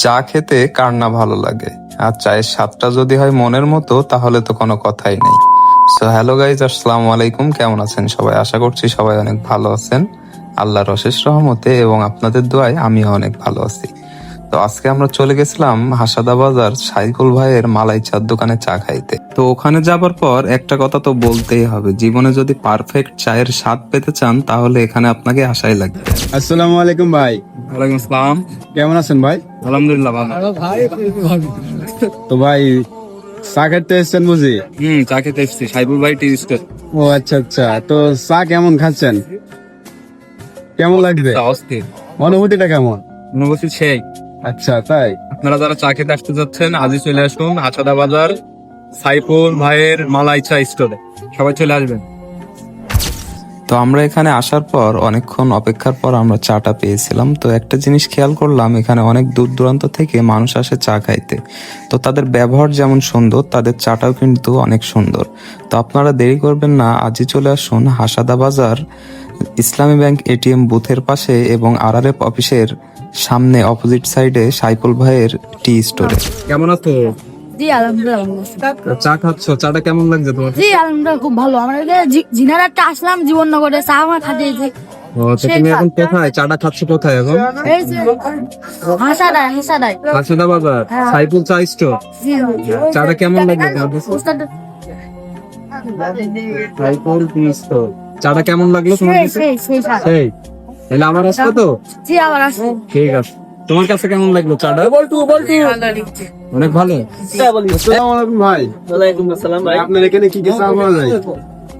চা খেতে কার না ভালো লাগে, আর চায়ের স্বাদটা যদি হয় মনের মতো তাহলে তো কোনো কথাই নেই। সো হ্যালো গাইজ, আসসালামু আলাইকুম। কেমন আছেন সবাই? আশা করছি সবাই অনেক ভালো আছেন আল্লাহর অশেষ রহমতে, এবং আপনাদের দোয়ায় আমিও অনেক ভালো আছি। তো আজকে আমরা চলে গেছিলাম হাসাদা বাজার সাইকুল ভাইয়ের মালাই চার দোকানে চা খাইতে। তো ওখানে যাবার পর একটা কথা তো বলতেই হবে, জীবনে যদি পারফেক্ট চায়ের স্বাদ পেতে চান তাহলে এখানে আপনাকে আসাই লাগবে। আসসালামু আলাইকুম ভাই। ওয়ালাইকুম আসসালাম। কেমন আছেন ভাই? আলহামদুলিল্লাহ ভালো। তো ভাই চা খেতে এসছেন বুঝি? চা খেতে এসেছি সাইবুল ভাই টি স্টোর। ও আচ্ছা আচ্ছা, তো চা কেমন খাচ্ছেন? কেমন লাগবে? অস্থির অনুভূতিটা কেমন? অনুভূতি সেই। আচ্ছা তাই? আপনারা যারা চা খেতে আসতে যাচ্ছেন আজই চলে আসুন হাসাদা বাজার সাইফুল ভাইয়ের মালাই চা স্টোরে, সবাই চলে আসবেন। তো আমরা এখানে আসার পর অনেকক্ষণ অপেক্ষার পর আমরা চাটা পেয়েছিলাম। তো একটা জিনিস খেয়াল করলাম, এখানে অনেক দূর দূরান্ত থেকে মানুষ আসে চা খাইতে। তো তাদের ব্যবহার যেমন সুন্দর, তাদের চাটাও কিন্তু অনেক সুন্দর। তো আপনারা দেরি করবেন না, আজই চলে আসুন হাসাদা বাজার ইসলামী ব্যাংক এটিএম বুথের পাশে এবং আরআরএফ অফিসের সামনে অপোজিট সাইডে সাইফুল ভাইয়ের টি স্টোরে। কেমন আছো? জি আলহামদুলিল্লাহ। চা খাচ্ছ, চাটা কেমন লাগছে তোমার? জি আলহামদুলিল্লাহ খুব ভালো। আমরা জিনারাটা আসলাম জীবননগরে চা আমার খাতে যে তুমি এখন কোথায় চাটা খাচ্ছ? কোথায় এখন? এই যে হাসাদাই হাসাদা বাজার সাইফুল চা স্টোর। জি চাটা কেমন লাগছে তোমার? উস্তাদ সাইফুল টি স্টোর। চাটা কেমন লাগলো তোমার কাছে? সেই সেই তাহলে আমার আসবে তো? জি আবার আসুন। ঠিক আছে, তোমার কাছে কেমন লাগলো চাটা? অনেক ভালো। আসসালামু আলাইকুম ভাই। ওয়ালাইকুম আসসালাম ভাই। আপনার এখানে কি কি চা পাওয়া যায়?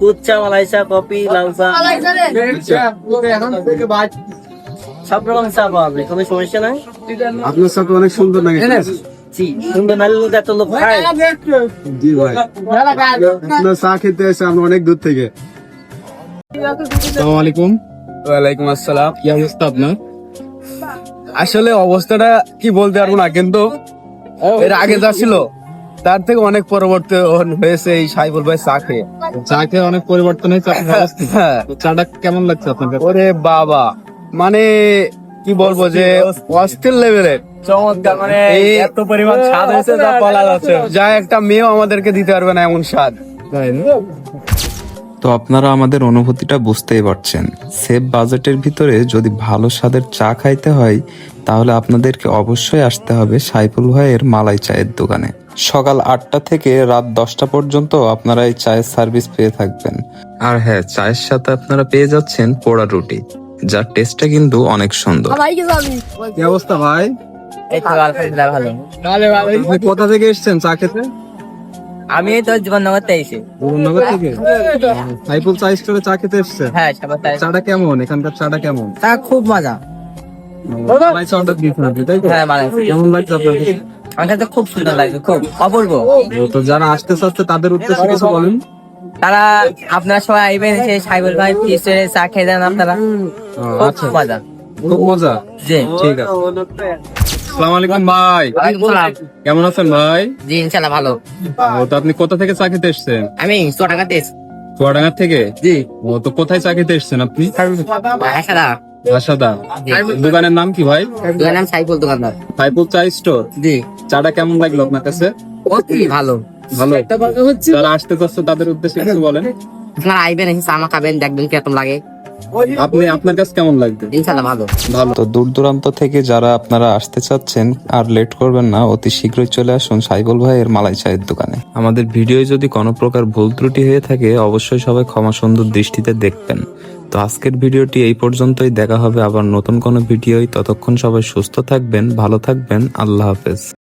দুধ চা, মালাই চা, কফি, লাল চা, সব রকম চা পাওয়া যায়, কোনো সমস্যা নাই। আপনার চা তো অনেক সুন্দর লাগে। জি, সুন্দর নারী লোক এত লোক খায়। জি ভাই, আপনার চা খেতে এসে আমরা অনেক দূর থেকে। আসসালামু আলাইকুম। ওয়ালাইকুম আসসালাম। কি অবস্থা আপনার? আসলে অবস্থাটা কি বলতে পারবো না, কিন্তু এর আগে যা ছিল তার থেকে অনেক পরিবর্তন হয়েছে এই সাইফুল ভাই চা খেয়ে। চা খেয়ে অনেক পরিবর্তন হয়েছে আপনার অবস্থা? হ্যাঁ। তো চাটা কেমন লাগছে আপনার কাছে? ওরে বাবা, মানে কি বলবো যে অস্থির লেভেলের চমৎকার, মানে এত পরিমাণ স্বাদ হয়েছে যা বলা যাচ্ছে, যা একটা মেয়েও আমাদেরকে দিতে পারবে না এমন স্বাদ। তাই না? তো আপনারা আমাদের অনুভূতিটা বুঝতেই পারছেন। সেফ বাজেটের ভিতরে যদি ভালো স্বাদের চা খাইতে হয় তাহলে আপনাদেরকে অবশ্যই আসতে হবে সাইফুল ভাইয়ের মালাই চায়ের দোকানে। সকাল 8টা থেকে রাত 10টা পর্যন্ত আপনারা এই চায়ের সার্ভিস পেয়ে থাকবেন। আর হ্যাঁ, চায়ের সাথে আপনারা পেয়ে যাচ্ছেন পোড়া রুটি, যার টেস্টটা কিন্তু অনেক সুন্দর। ভাইকে যাবি কি অবস্থা ভাই? এই তো আলহামদুলিল্লাহ ভালো। আপনি কোথা থেকে এসেছেন চা খেতে? আমি এই তো জীবননগর থেকে এসেছি। নগর থেকে? সাইফুল চা স্টোরে চা খেতে এসেছেন? হ্যাঁ, সবার তাই। চাটা কেমন? এখানকার চাটা কেমন? তা খুব মজা। মালাই চা অর্ডার দিয়েছেন আপনি, তাই তো? হ্যাঁ, মানে কেমন লাগছে আপনার কাছে? আমার কাছে খুব সুন্দর লাগছে, খুব অপূর্ব। তো যারা আসতে চাচ্ছে তাদের উদ্দেশ্যে কিছু বলেন। তারা আপনারা সবাই আইবেন, এসে সাইবুল ভাই টি স্টোরে চা খেয়ে দেন আপনারা, খুব আচ্ছা, মজা। খুব মজা। জি ঠিক আছে। আসসালামু আলাইকুম ভাই। ওয়ালাইকুম সালাম। কেমন আছেন ভাই? জি ইনশাল্লাহ ভালো। তো আপনি কোথা থেকে চা খেতে এসেছেন? আমি চুয়াডাঙ্গাতে এসেছি। চুয়াডাঙ্গা থেকে? জি তো কোথায় চা খেতে এসেছেন আপনি? হাসাদা। আশাদা। জি। দোকানের নাম কি ভাই? দোকানের নাম সাইফুল দোকানদার। সাইফুল চা স্টোর। জি চাটা কেমন লাগলো আপনার কাছে? অতি ভালো। ভালো। যারা আসতে চাচ্ছে তাদের উদ্দেশ্যে কিছু বলেন। আপনারা আইবেন, এসে চা খাবেন, দেখবেন কিরকম লাগে। আপনার কাছে কেমন লাগবে? ইনশাল্লাহ ভালো। ভালো। তো দূর দূরান্ত থেকে যারা আপনারা আসতে চাচ্ছেন আর লেট করবেন না, অতি শীঘ্রই চলে আসুন সাইফুল ভাইয়ের মালাই চায়ের দোকানে। আমাদের ভিডিওয় যদি কোনো প্রকার ভুল ত্রুটি হয়ে থাকে অবশ্যই সবাই ক্ষমা সুন্দর দৃষ্টিতে দেখবেন। তো আজকের ভিডিওটি এই পর্যন্তই, দেখা হবে আবার নতুন কোনো ভিডিওয়। ততক্ষণ সবাই সুস্থ থাকবেন, ভালো থাকবেন, আল্লাহ হাফেজ।